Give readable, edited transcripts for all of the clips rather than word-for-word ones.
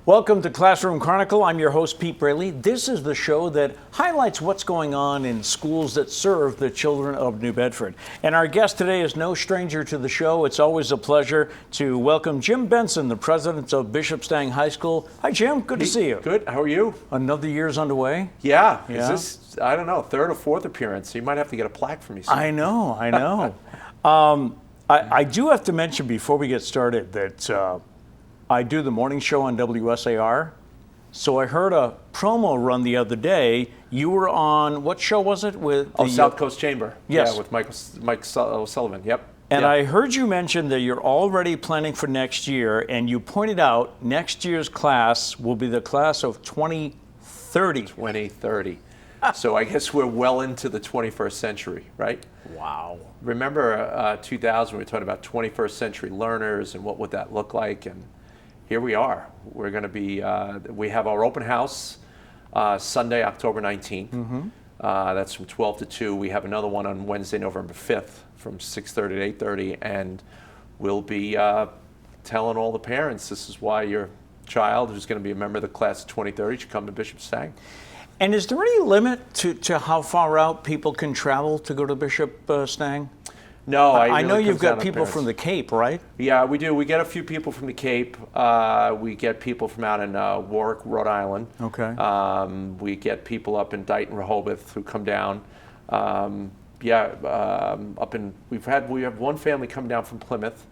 Welcome to Classroom Chronicle. I'm your host, Pete Braley. This is the show that highlights what's going on in schools that serve the children of New Bedford. And our guest today is no stranger to the show. It's always a pleasure to welcome Jim Benson, the president of Bishop Stang High School. Hi, Jim. Good to see you. Good. How are you? Another year's underway. Yeah. Yeah. Is this, I don't know, third or fourth appearance? You might have to get a plaque from me soon. I know. I do have to mention before we get started that I do the morning show on WSAR. So I heard a promo run the other day. You were on, what show was it? With the, South Coast Chamber. Yes. Yeah, with Mike O'Sullivan. Yep. And yeah. I heard you mention that you're already planning for next year, and you pointed out next year's class will be the class of 2030. 2030. So I guess we're well into the 21st century, right? Wow. Remember 2000, we were talking about 21st century learners and what would that look like, and here we are. We're going to be, we have our open house Sunday, October 19th. Mm-hmm. That's from 12 to 2. We have another one on Wednesday, November 5th from 6:30 to 8:30. And we'll be telling all the parents this is why your child, who's going to be a member of the class of 2030, should come to Bishop Stang. And is there any limit to how far out people can travel to go to Bishop Stang? No, I know you've got people from the Cape, right? Yeah, we do. We get a few people from the Cape. We get people from out in Warwick, Rhode Island. Okay. We get people up in Dighton, Rehoboth who come down. We have one family come down from Plymouth.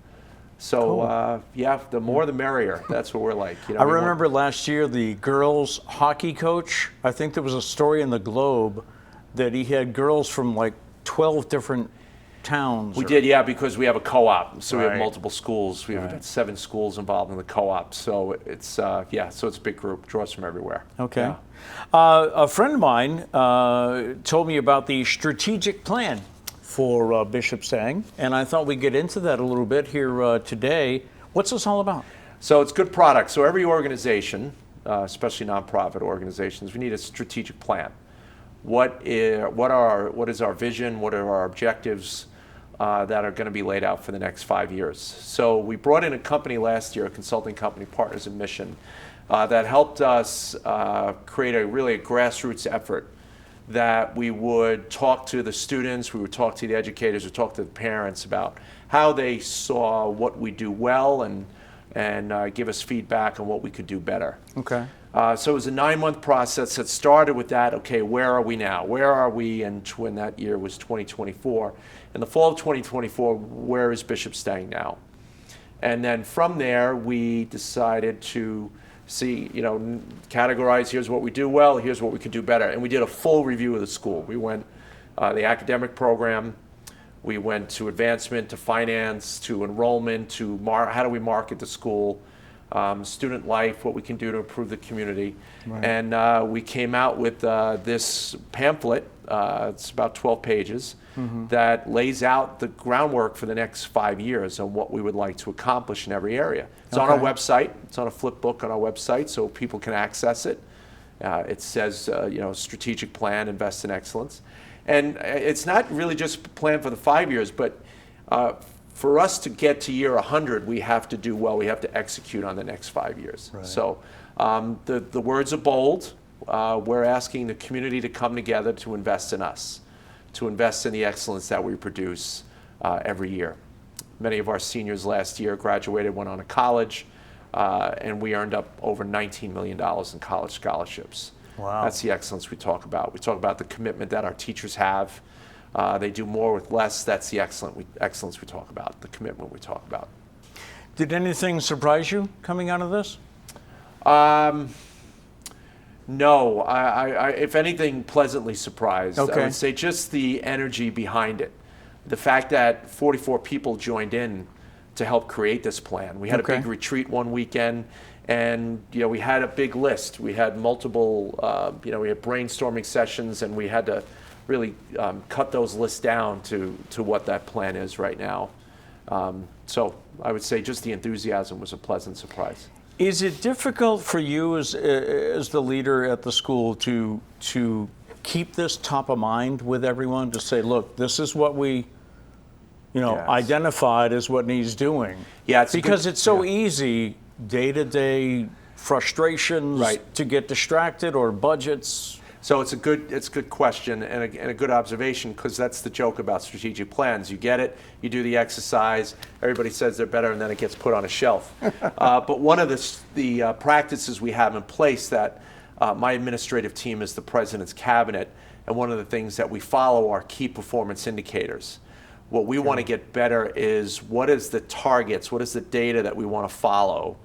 So Cool. the more the merrier. That's what we're like. You know, I remember last year the girls hockey coach, I think there was a story in the Globe that he had girls from like 12 different towns. We did, yeah, because we have a co-op, so we Right. have multiple schools. We have about 7 schools involved in the co-op, so it's so it's a big group, draws from everywhere. Okay. Yeah. A friend of mine told me about the strategic plan for Bishop Stang, and I thought we'd get into that a little bit here today. What's this all about? So it's good product. So every organization, especially nonprofit organizations, we need a strategic plan. What is our vision? What are our objectives that are going to be laid out for the next 5 years? So we brought in a company last year, a consulting company, Partners in Mission, that helped us create a grassroots effort that we would talk to the students, we would talk to the educators, we would talk to the parents about how they saw what we do well and give us feedback on what we could do better. Okay. So it was a 9-month process that started with that, okay, where are we now? Where are we? And when that year was 2024. In the fall of 2024, where is Bishop Stang now? And then from there, we decided to see, categorize, here's what we do well, here's what we could do better. And we did a full review of the school. We went the academic program, we went to advancement, to finance, to enrollment, to how do we market the school, student life, what we can do to improve the community. Right. And we came out with this pamphlet, it's about 12 pages, that lays out the groundwork for the next 5 years on what we would like to accomplish in every area. It's on our website. It's on a flip book on our website so people can access it. It says, strategic plan, invest in excellence. And it's not really just a plan for the 5 years, but for us to get to year 100, we have to do well. We have to execute on the next 5 years. Right. So the words are bold. We're asking the community to come together to invest in us, to invest in the excellence that we produce every year. Many of our seniors last year graduated, went on to college, and we earned up over $19 million in college scholarships. Wow. That's the excellence we talk about. We talk about the commitment that our teachers have. They do more with less. That's the excellence we talk about, the commitment we talk about. Did anything surprise you coming out of this? No, I if anything, pleasantly surprised. Okay. I would say just the energy behind it. The fact that 44 people joined in to help create this plan. We had a big retreat one weekend, and we had a big list. We had multiple, we had brainstorming sessions, and we had to really cut those lists down to what that plan is right now. So I would say just the enthusiasm was a pleasant surprise. Is it difficult for you as the leader at the school to keep this top of mind with everyone, to say, look, this is what we identified as what needs doing? Yeah, it's because it's so easy day to day frustrations Right. to get distracted, or budgets? So it's a good question and a good observation, because that's the joke about strategic plans. You get it, you do the exercise, everybody says they're better, and then it gets put on a shelf. But one of the practices we have in place that my administrative team is the president's cabinet, and one of the things that we follow are key performance indicators. What we want to get better is, what is the targets, what is the data that we want to follow?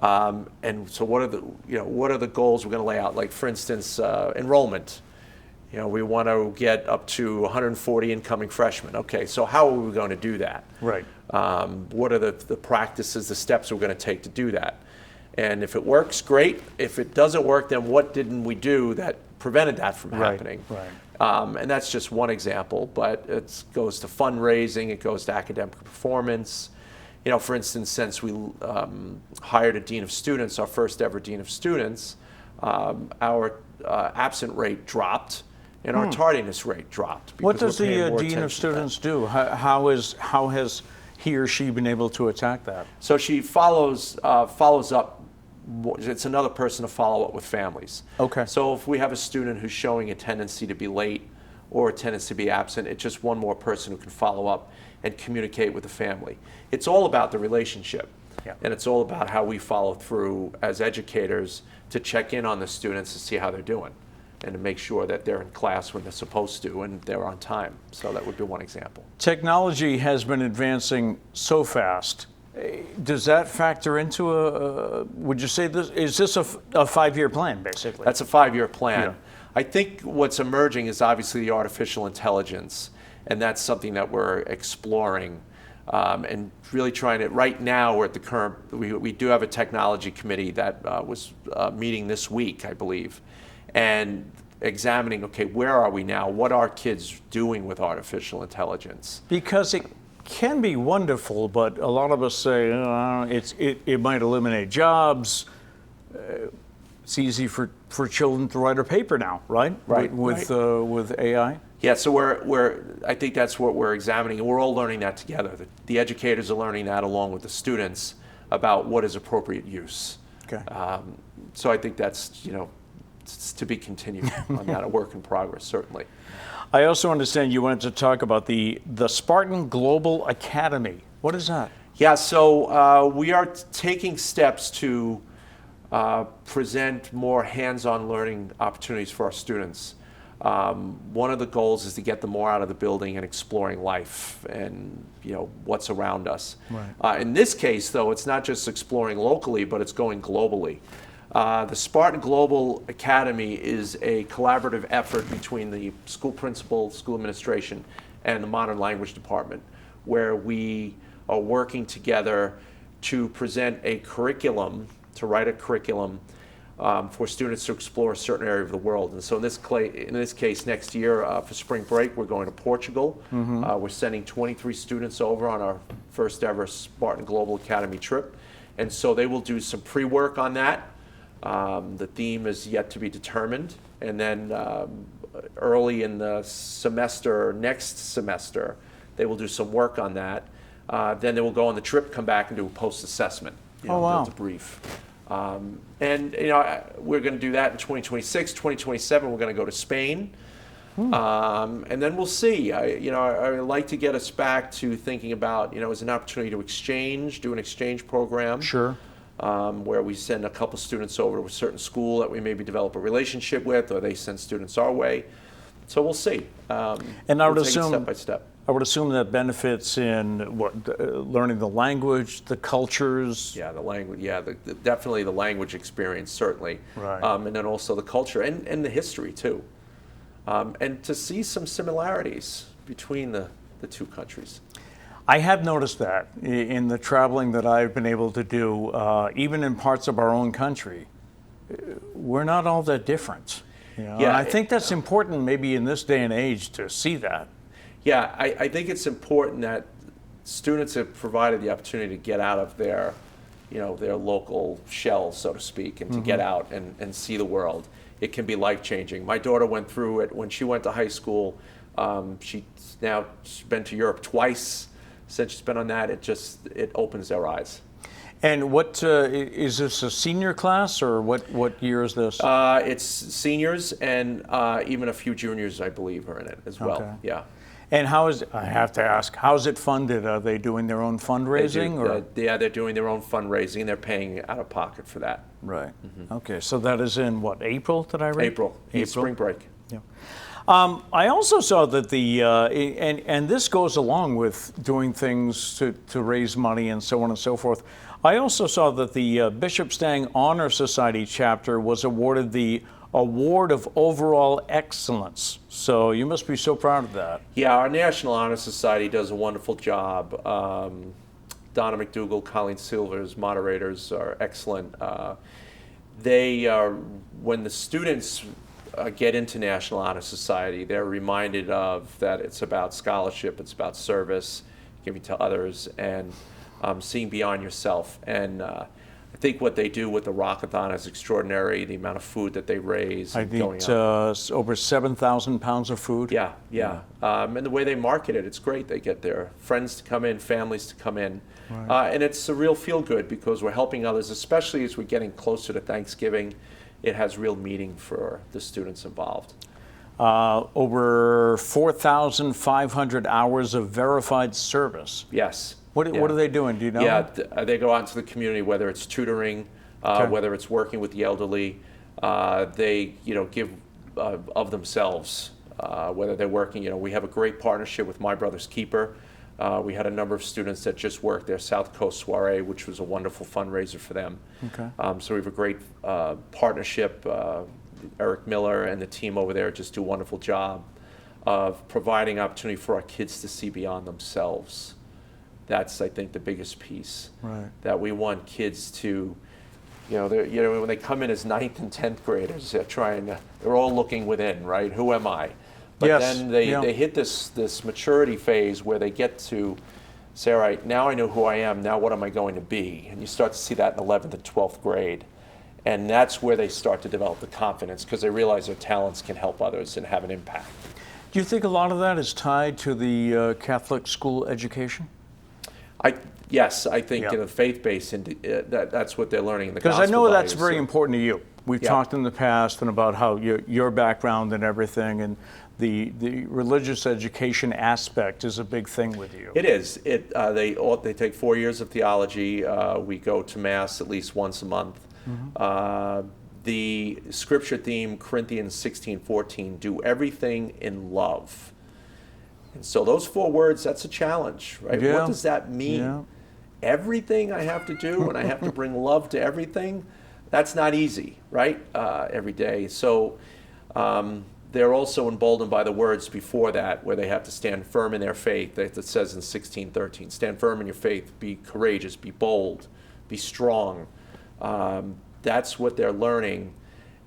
And so what are the goals we're going to lay out? Like, for instance, enrollment. We want to get up to 140 incoming freshmen. Okay, so how are we going to do that? Right. What are the practices, the steps we're going to take to do that? And if it works, great. If it doesn't work, then what didn't we do that prevented that from happening? Right. And that's just one example, but it goes to fundraising, it goes to academic performance. For instance, since we hired a dean of students, our first ever dean of students, our absent rate dropped and our tardiness rate dropped. What does the dean of students do? How has he or she been able to attack that? So she follows up. It's another person to follow up with families. Okay. So if we have a student who's showing a tendency to be late or a tendency to be absent, it's just one more person who can follow up and communicate with the family. It's all about the relationship. Yeah. And it's all about how we follow through as educators to check in on the students to see how they're doing and to make sure that they're in class when they're supposed to and they're on time. So that would be one example. Technology has been advancing so fast. Does that factor into would you say is this a 5-year plan, basically? That's a 5-year plan. Yeah. I think what's emerging is obviously the artificial intelligence, and that's something that we're exploring and really trying to. Right now, we're at the current. We do have a technology committee that was meeting this week, I believe, and examining. Okay, where are we now? What are kids doing with artificial intelligence? Because it can be wonderful, but a lot of us say it might eliminate jobs. It's easy for children to write a paper now, right? Right. With AI. Yeah, so I think that's what we're examining, and we're all learning that together. The educators are learning that along with the students about what is appropriate use. Okay. So I think that's it's to be continued on that, a work in progress, certainly. I also understand you wanted to talk about the Spartan Global Academy. What is that? Yeah, so we are taking steps to present more hands-on learning opportunities for our students. One of the goals is to get them more out of the building and exploring life and what's around us. Right. In this case, though, it's not just exploring locally, but it's going globally. The Spartan Global Academy is a collaborative effort between the school principal, school administration, and the Modern Language Department, where we are working together to present a curriculum, to write a curriculum for students to explore a certain area of the world. And so in this case, next year for spring break, we're going to Portugal. Mm-hmm. We're sending 23 students over on our first ever Spartan Global Academy trip. And so they will do some pre-work on that. The theme is yet to be determined. And then early in the semester, next semester, they will do some work on that. Then they will go on the trip, come back and do a post-assessment. Oh, wow. Debrief. And we're going to do that in 2026, 2027. We're going to go to Spain, and then we'll see. I like to get us back to thinking about as an opportunity to do an exchange program. Sure. Where we send a couple students over to a certain school that we maybe develop a relationship with, or they send students our way. So we'll see. And I would we'll take it assume step by step. I would assume that benefits in learning the language, the cultures. Yeah, the language. Yeah, definitely the language experience, certainly. Right. And then also the culture and the history too, and to see some similarities between the two countries. I have noticed that in the traveling that I've been able to do, even in parts of our own country, we're not all that different. Yeah, and I think that's important maybe in this day and age to see that. Yeah, I think it's important that students have provided the opportunity to get out of their local shell, so to speak, and to get out and see the world. It can be life-changing. My daughter went through it when she went to high school. She's been to Europe twice. Since she's been on that, it opens their eyes. And what is this, a senior class, or what year is this? It's seniors and even a few juniors, I believe, are in it as well. Okay. Yeah. And I have to ask, how's it funded? Are they doing their own fundraising? Yeah, they're doing their own fundraising, and they're paying out of pocket for that. Right. Okay, so that is in what, April, did I read? April. Spring break. Yeah. I also saw that and this goes along with doing things to raise money and so on and so forth. I also saw that the Bishop Stang Honor Society chapter was awarded the Award of Overall Excellence. So you must be so proud of that. Yeah, our National Honor Society does a wonderful job. Donna McDougall, Colleen Silvers, moderators are excellent. They are, when the students get into National Honor Society, they're reminded of that it's about scholarship, it's about service, giving to others, and seeing beyond yourself. And I think what they do with the Rockathon is extraordinary, the amount of food that they raise. I think it's over 7,000 pounds of food. Yeah. And the way they market it, it's great. They get their friends to come in, families to come in. Right. And it's a real feel-good because we're helping others, especially as we're getting closer to Thanksgiving. It has real meaning for the students involved. Over 4,500 hours of verified service. Yes. What are they doing? Do you know? Yeah, they go out into the community, whether it's tutoring, whether it's working with the elderly. They, give of themselves, whether they're working. We have a great partnership with My Brother's Keeper. We had a number of students that just worked their South Coast Soiree, which was a wonderful fundraiser for them. Okay. So we have a great partnership. Eric Miller and the team over there just do a wonderful job of providing opportunity for our kids to see beyond themselves. That's, I think, the biggest piece. Right. That we want kids to, when they come in as 9th and 10th graders, they're all looking within, right? Who am I? But then they hit this maturity phase where they get to say, all right, now I know who I am, now what am I going to be? And you start to see that in 11th and 12th grade. And that's where they start to develop the confidence because they realize their talents can help others and have an impact. Do you think a lot of that is tied to the Catholic school education? Yes, I think faith-based, that's what they're learning in the gospel. Because I know that's very important to you. We've talked in the past and about how your background and everything, and the religious education aspect is a big thing with you. It is. They take 4 years of theology. We go to Mass at least once a month. Mm-hmm. The scripture theme, Corinthians 16:14, do everything in love. And so those 4 words, that's a challenge, right? Yeah. What does that mean? Yeah. Everything I have to do and I have to bring love to everything, that's not easy, right? Every day. So they're also emboldened by the words before that where they have to stand firm in their faith. It says in 16:13, stand firm in your faith, be courageous, be bold, be strong. That's what they're learning.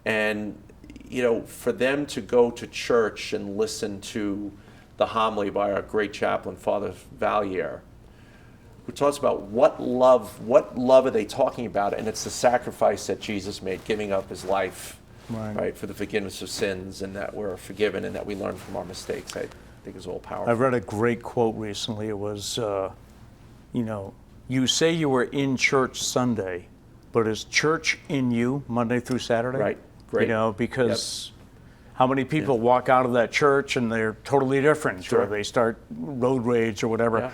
And, for them to go to church and listen to the homily by our great chaplain, Father Valier, who talks about what love are they talking about? And it's the sacrifice that Jesus made, giving up his life, right, for the forgiveness of sins, and that we're forgiven and that we learn from our mistakes. I think is all powerful. I've read a great quote recently. It was, you say you were in church Sunday, but is church in you Monday through Saturday? Right, great. Because how many people walk out of that church and they're totally different, or they start road rage or whatever.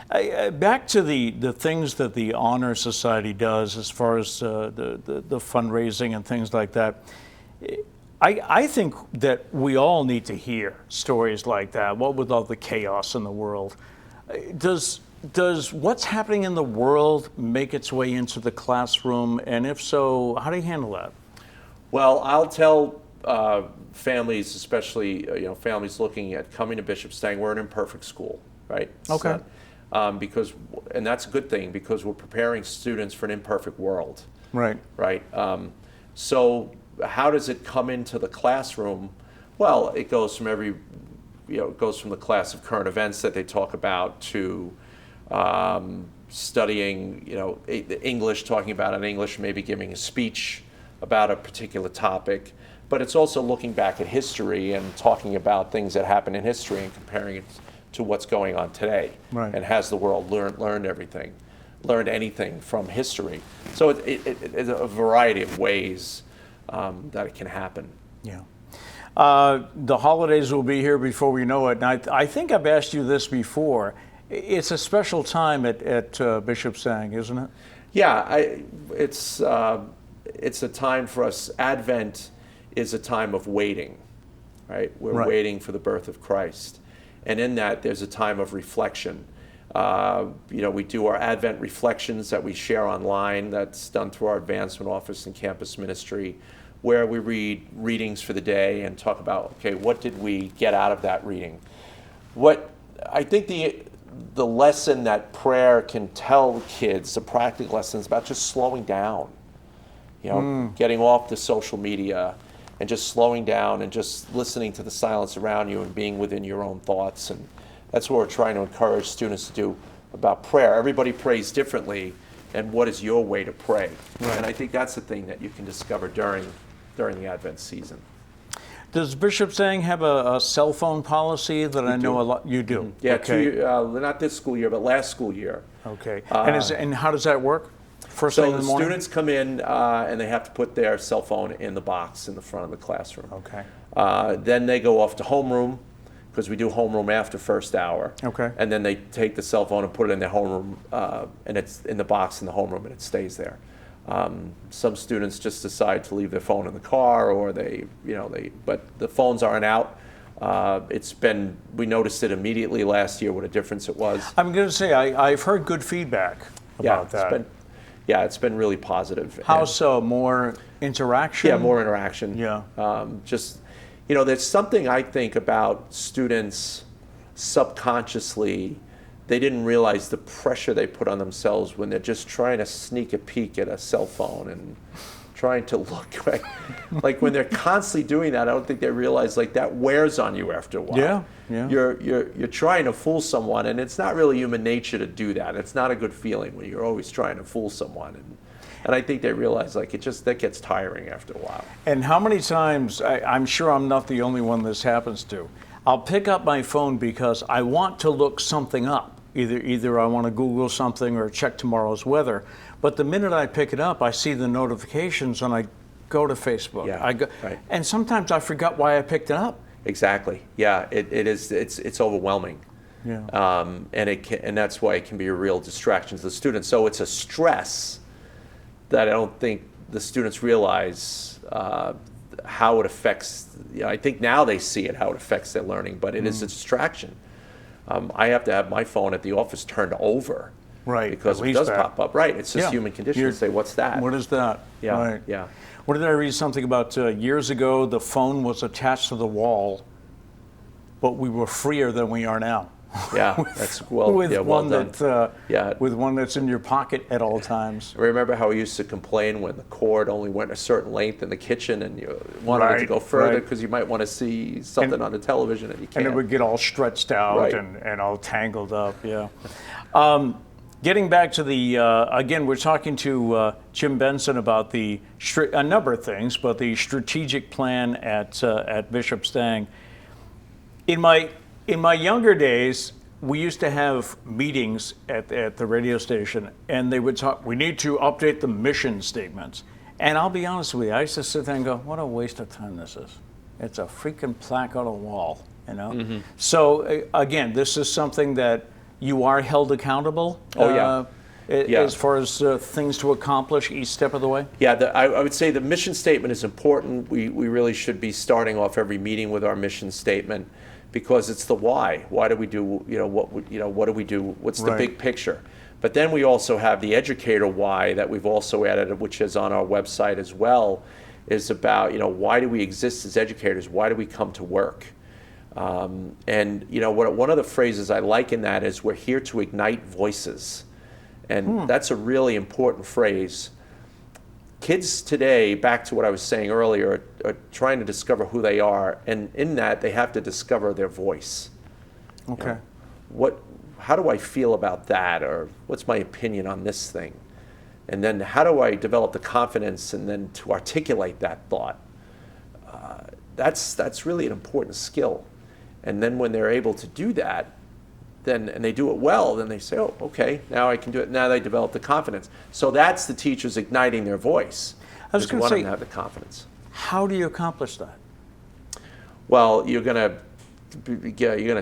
Yeah. Back to the things that the Honor Society does as far as the fundraising and things like that. I think that we all need to hear stories like that, what with all the chaos in the world. Does what's happening in the world make its way into the classroom? And if so, how do you handle that? Well, I'll tell families, especially families looking at coming to Bishop Stang, we're an imperfect school, right? Okay. And that's a good thing because we're preparing students for an imperfect world. Right. Right. So how does it come into the classroom? Well, it goes from it goes from the class of current events that they talk about to studying, English, talking about an English, maybe giving a speech about a particular topic. But it's also looking back at history and talking about things that happened in history and comparing it to what's going on today. Right. And has the world learned everything? learned anything from history. So it's a variety of ways that it can happen. Yeah. The holidays will be here before we know it. And I think I've asked you this before. It's a special time at Bishop Stang, isn't it? Yeah, it's a time for us. Advent is a time of waiting, right? We're waiting for the birth of Christ. And in that, there's a time of reflection. We do our Advent reflections that we share online. That's done through our advancement office and campus ministry, where we read readings for the day and talk about, okay, what did we get out of that reading? What I think the lesson that prayer can tell kids, the practical lesson, is about just slowing down, getting off the social media and just slowing down and just listening to the silence around you and being within your own thoughts. And that's what we're trying to encourage students to do about prayer. Everybody prays differently, and what is your way to pray? Right. And I think that's the thing that you can discover during the Advent season. Does Bishop Stang have a cell phone policy that I know a lot? You do? Mm-hmm. Yeah, okay. Not this school year, but last school year. Okay. And how does that work? First thing in the morning? So the students come in and they have to put their cell phone in the box in the front of the classroom. Okay. Then they go off to homeroom, because we do homeroom after first hour. Okay. And then they take the cell phone and put it in their homeroom, and it's in the box in the homeroom, and it stays there. Some students just decide to leave their phone in the car, or but the phones aren't out. We noticed it immediately last year, what a difference it was. I'm going to say, I've heard good feedback about that. It's been really positive. How so? More interaction? Yeah, more interaction. Yeah. There's something I think about students subconsciously. They didn't realize the pressure they put on themselves when they're just trying to sneak a peek at a cell phone and trying to look like when they're constantly doing that. I don't think they realize that wears on you after a while. Yeah. You're trying to fool someone, and it's not really human nature to do that. It's not a good feeling when you're always trying to fool someone. And I think they realize that gets tiring after a while. And how many times, I'm sure I'm not the only one this happens to, I'll pick up my phone because I want to look something up. Either I want to Google something or check tomorrow's weather. But the minute I pick it up, I see the notifications and I go to Facebook. Yeah, and sometimes I forgot why I picked it up. Exactly. Yeah, it is. It's overwhelming. Yeah. And that's why it can be a real distraction to the students. So it's a stress that I don't think the students realize how it affects. I think now they see it, how it affects their learning, but it is a distraction. I have to have my phone at the office turned over, right? Because it does pop up. Right, it's just human condition to say, "What's that? What is that?" Yeah, right. Yeah. What did I read something about years ago? The phone was attached to the wall, but we were freer than we are now. Yeah, that's well done. With one that's in your pocket at all times. Remember how we used to complain when the cord only went a certain length in the kitchen, and you wanted it to go further because you might want to see something on the television and you can't. And it would get all stretched out and all tangled up. Yeah. Getting back to the again, we're talking to Jim Benson about a number of things, but the strategic plan at Bishop Stang. In my younger days, we used to have meetings at the radio station, and they would talk, we need to update the mission statements. And I'll be honest with you, I used to sit there and go, what a waste of time this is. It's a freaking plaque on a wall, Mm-hmm. So again, this is something that you are held accountable. As far as things to accomplish each step of the way? Yeah, I would say the mission statement is important. We really should be starting off every meeting with our mission statement, because it's the why. Why do we do, what do we do? What's the big picture? But then we also have the educator why that we've also added, which is on our website as well, is about, why do we exist as educators? Why do we come to work? And one of the phrases I like in that is, we're here to ignite voices. And that's a really important phrase. Kids today, back to what I was saying earlier, are trying to discover who they are, and in that they have to discover their voice. Okay. How do I feel about that, or what's my opinion on this thing? And then how do I develop the confidence and then to articulate that thought? That's really an important skill. And then when they're able to do that, then and they do it well, then they say, oh, okay, now I can do it. Now they develop the confidence. So that's the teachers igniting their voice. I was going to say, have the confidence. How do you accomplish that? Well, you're gonna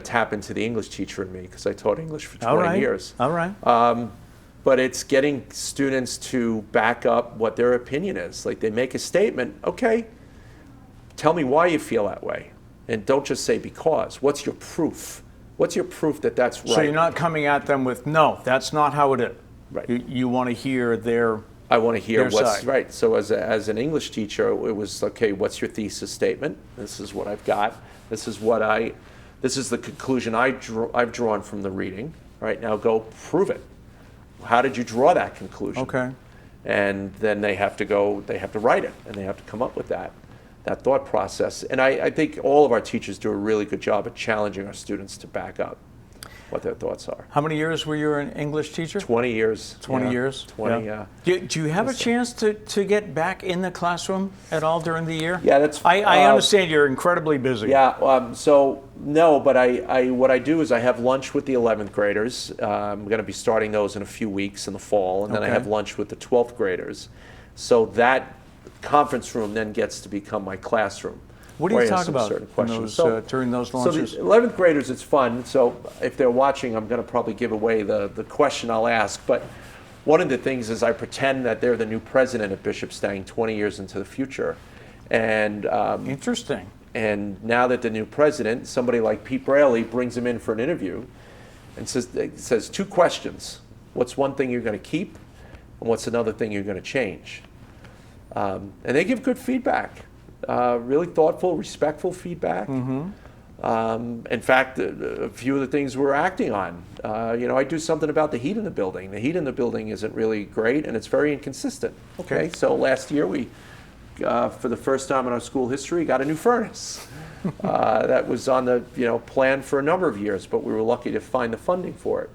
tap into the English teacher in me, because I taught English for 20 years. All right. But it's getting students to back up what their opinion is. Like, they make a statement, okay, tell me why you feel that way. And don't just say because. What's your proof? What's your proof that that's right? So you're not coming at them with, no, that's not how it is. Right. You want to hear their I want to hear their what's side. right. So as an English teacher, it was, okay, what's your thesis statement? This is what I've got. This is the conclusion I've drawn from the reading. All right, now go prove it. How did you draw that conclusion? Okay. And then they have to write it, and they have to come up with that thought process. And I think all of our teachers do a really good job at challenging our students to back up what their thoughts are. How many years were you an English teacher? 20 years. 20 yeah. years? 20, yeah. Do you have a chance to get back in the classroom at all during the year? Yeah, that's... I understand you're incredibly busy. Yeah, so no, but what I do is I have lunch with the 11th graders. I'm going to be starting those in a few weeks in the fall, and then I Okay. have lunch with the 12th graders. So that conference room then gets to become my classroom. What do where you I talk answer about certain in questions. those, during those lunches? So the 11th graders, it's fun. So if they're watching, I'm going to probably give away the question I'll ask. But one of the things is I pretend that they're the new president at Bishop Stang 20 years into the future. And Interesting. and now that the new president, somebody like Pete Braley, brings him in for an interview and says 2 questions. What's one thing you're going to keep? And what's another thing you're going to change? And they give good feedback. Really thoughtful, respectful feedback. In fact, a few of the things we're acting on. I do something about the heat in the building. The heat in the building isn't really great, and it's very inconsistent. Okay, so last year we, for the first time in our school history, got a new furnace. That was on the plan for a number of years, but we were lucky to find the funding for it.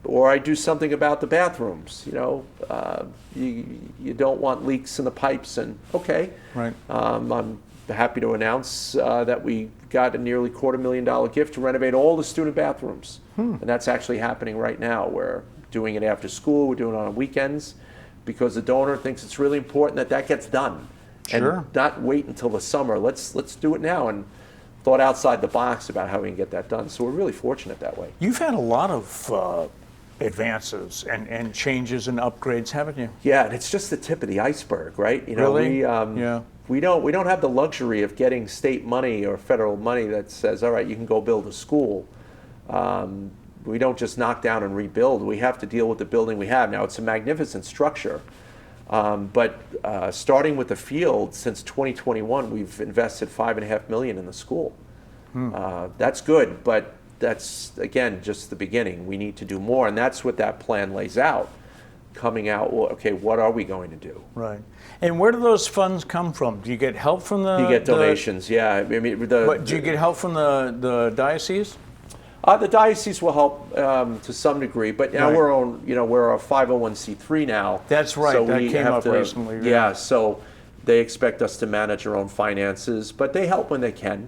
Or I do something about the bathrooms. You don't want leaks in the pipes, and okay. Right. I'm happy to announce that we got a nearly $250,000 gift to renovate all the student bathrooms, and that's actually happening right now. We're doing it after school. We're doing it on weekends because the donor thinks it's really important that gets done, Sure. and not wait until the summer. Let's do it now, and thought outside the box about how we can get that done. So we're really fortunate that way. You've had a lot of advances and changes and upgrades, haven't you? Yeah, and it's just the tip of the iceberg, right? Really? Yeah. We don't have the luxury of getting state money or federal money that says, all right, you can go build a school. We don't just knock down and rebuild. We have to deal with the building we have. Now, it's a magnificent structure, but starting with the field, since 2021, we've invested $5.5 million in the school. That's good, but that's, again, just the beginning. We need to do more, and that's what that plan lays out. Coming out, well, okay, what are we going to do? Right. And where do those funds come from? Do you get help from the... You get donations, yeah. I mean, But do you get help from the diocese? The diocese will help to some degree, but now Right. we're a 501c3 now. That's right, So that we came have up to, recently, Yeah, so they expect us to manage our own finances, but they help when they can.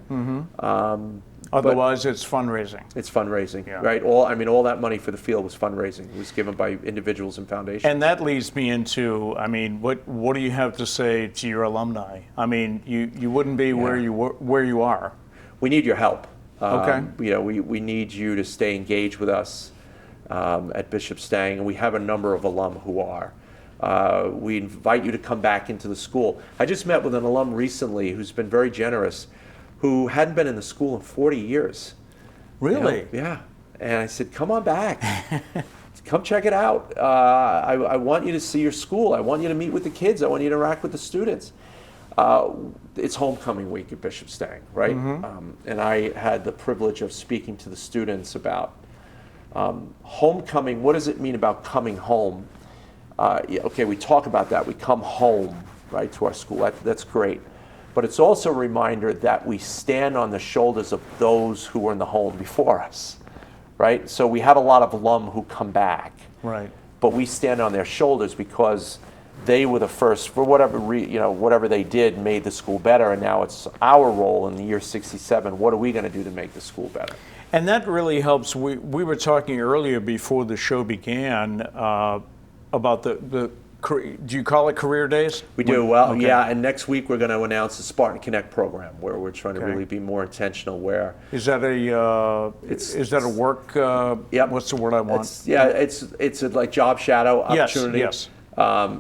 Otherwise, it's fundraising. It's fundraising, Yeah. right? All that money for the field was fundraising. It was given by individuals and foundations. And that leads me into, what do you have to say to your alumni? I mean, you wouldn't be where you are. We need your help. Okay. We need you to stay engaged with us at Bishop Stang, and we have a number of alum who are. We invite you to come back into the school. I just met with an alum recently who's been very generous, who hadn't been in the school in 40 years. Really? Yeah. And I said, come on back. Come check it out. I want you to see your school. I want you to meet with the kids. I want you to interact with the students. It's homecoming week at Bishop Stang, right? And I had the privilege of speaking to the students about homecoming. What does it mean about coming home? Okay, we talk about that. We come home, right, to our school. That's great. But it's also a reminder that we stand on the shoulders of those who were in the home before us, right? So we have a lot of alum who come back. Right. But we stand on their shoulders because they were the first, for whatever they did, made the school better, and now it's our role in the year 67. What are we going to do to make the school better? And that really helps. We were talking earlier before the show began about the do you call it career days? We do, well, Okay. yeah, and next week we're going to announce the Spartan Connect program, where we're trying to Okay. really be more intentional, where Is that a is that a work? Yep. What's the word I want? it's a like job shadow opportunity. Yes.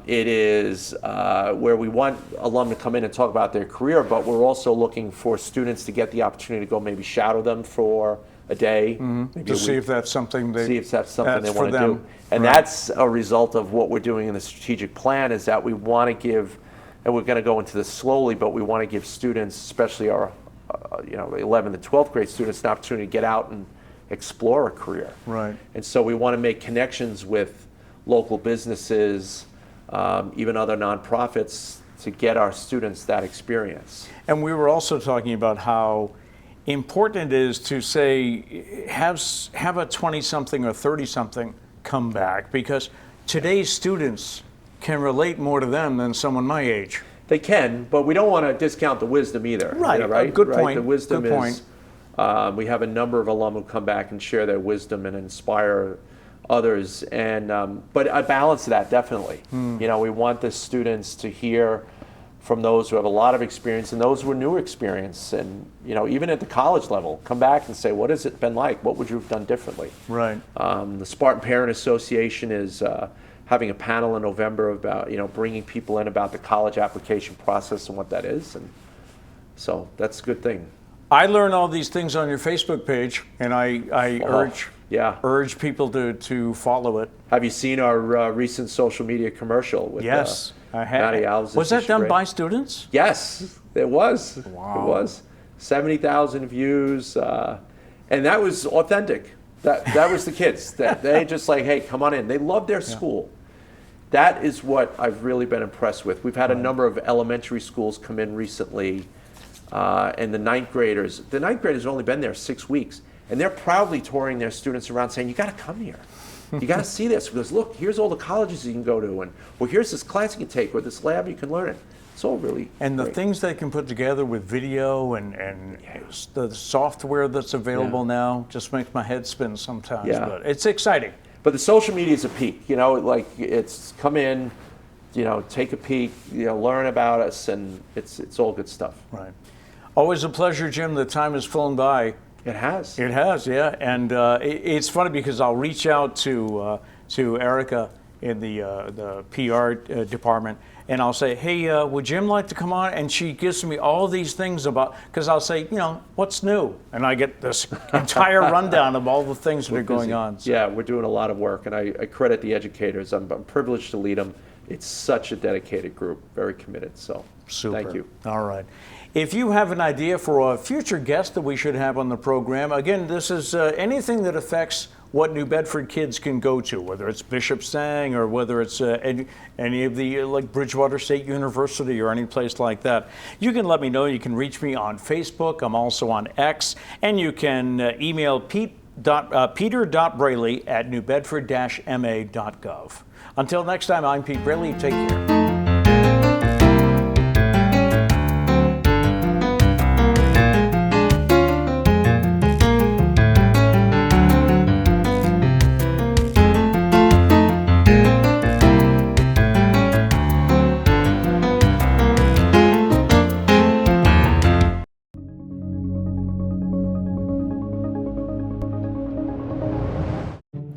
It is where we want alum to come in and talk about their career, but we're also looking for students to get the opportunity to go maybe shadow them for a day, maybe To a see week, if that's something they see if that's something they for want to them. do. And Right. that's a result of what we're doing in the strategic plan, is that we want to give, and we're going to go into this slowly, but we want to give students, especially our 11th and 12th grade students, an opportunity to get out and explore a career. Right. And so we want to make connections with local businesses, even other nonprofits, to get our students that experience. And we were also talking about how important it is to say, have a 20-something or 30-something come back, because today's students can relate more to them than someone my age. They can, but we don't want to discount the wisdom either. Right, Right. good Right? point, The wisdom good point. is, we have a number of alum who come back and share their wisdom and inspire others. And but I balance that definitely. We want the students to hear from those who have a lot of experience and those who are new experience, and even at the college level, come back and say, what has it been like? What would you have done differently? Right. The Spartan Parent Association is having a panel in November about bringing people in about the college application process and what that is, and so that's a good thing. I learn all these things on your Facebook page, and I urge people to follow it. Have you seen our recent social media commercial with Yes, I have. Matty Alves? Was that She's done great. by students? Yes, it was. Wow. It was 70,000 views, and that was authentic. That was the kids. They just like, hey, come on in. They love their school. That is what I've really been impressed with. We've had a number of elementary schools come in recently, and the ninth graders have only been there 6 weeks, and they're proudly touring their students around saying, you got to come here. You got to see this, because look, here's all the colleges you can go to, and well, here's this class you can take, or this lab you can learn it. It's all really And the great. things they can put together with video and the software that's available now just makes my head spin sometimes. Yeah. But it's exciting. But the social media is a peak, like it's come in, take a peek, learn about us, and it's all good stuff. Right. Always a pleasure, Jim. The time has flown by. It has. It has, yeah. And it's funny because I'll reach out to Erica in the PR department, and I'll say, hey, would Jim like to come on? And she gives me all these things about, because I'll say, what's new? And I get this entire rundown of all the things that are going on. So. Yeah, we're doing a lot of work, and I credit the educators. I'm privileged to lead them. It's such a dedicated group, very committed. So Super. Thank you. All right. If you have an idea for a future guest that we should have on the program, again, this is anything that affects what New Bedford kids can go to, whether it's Bishop Stang or whether it's any of the, like Bridgewater State University or any place like that. You can let me know. You can reach me on Facebook. I'm also on X. And you can email peter.braley@newbedford-ma.gov. Until next time, I'm Pete Braley. Take care.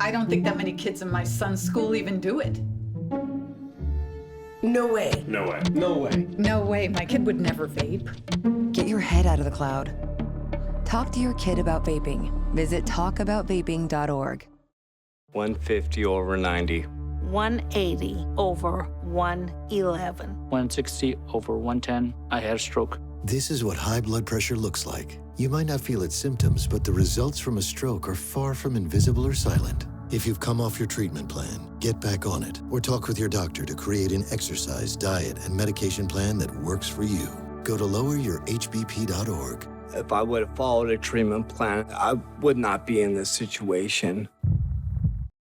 I don't think that many kids in my son's school even do it. No way. No way. No way. No way, my kid would never vape. Get your head out of the cloud. Talk to your kid about vaping. Visit talkaboutvaping.org. 150 over 90. 180 over 111. 160 over 110. I had a stroke. This is what high blood pressure looks like. You might not feel its symptoms, but the results from a stroke are far from invisible or silent. If you've come off your treatment plan, get back on it, or talk with your doctor to create an exercise, diet, and medication plan that works for you. Go to loweryourhbp.org. If I would have followed a treatment plan, I would not be in this situation.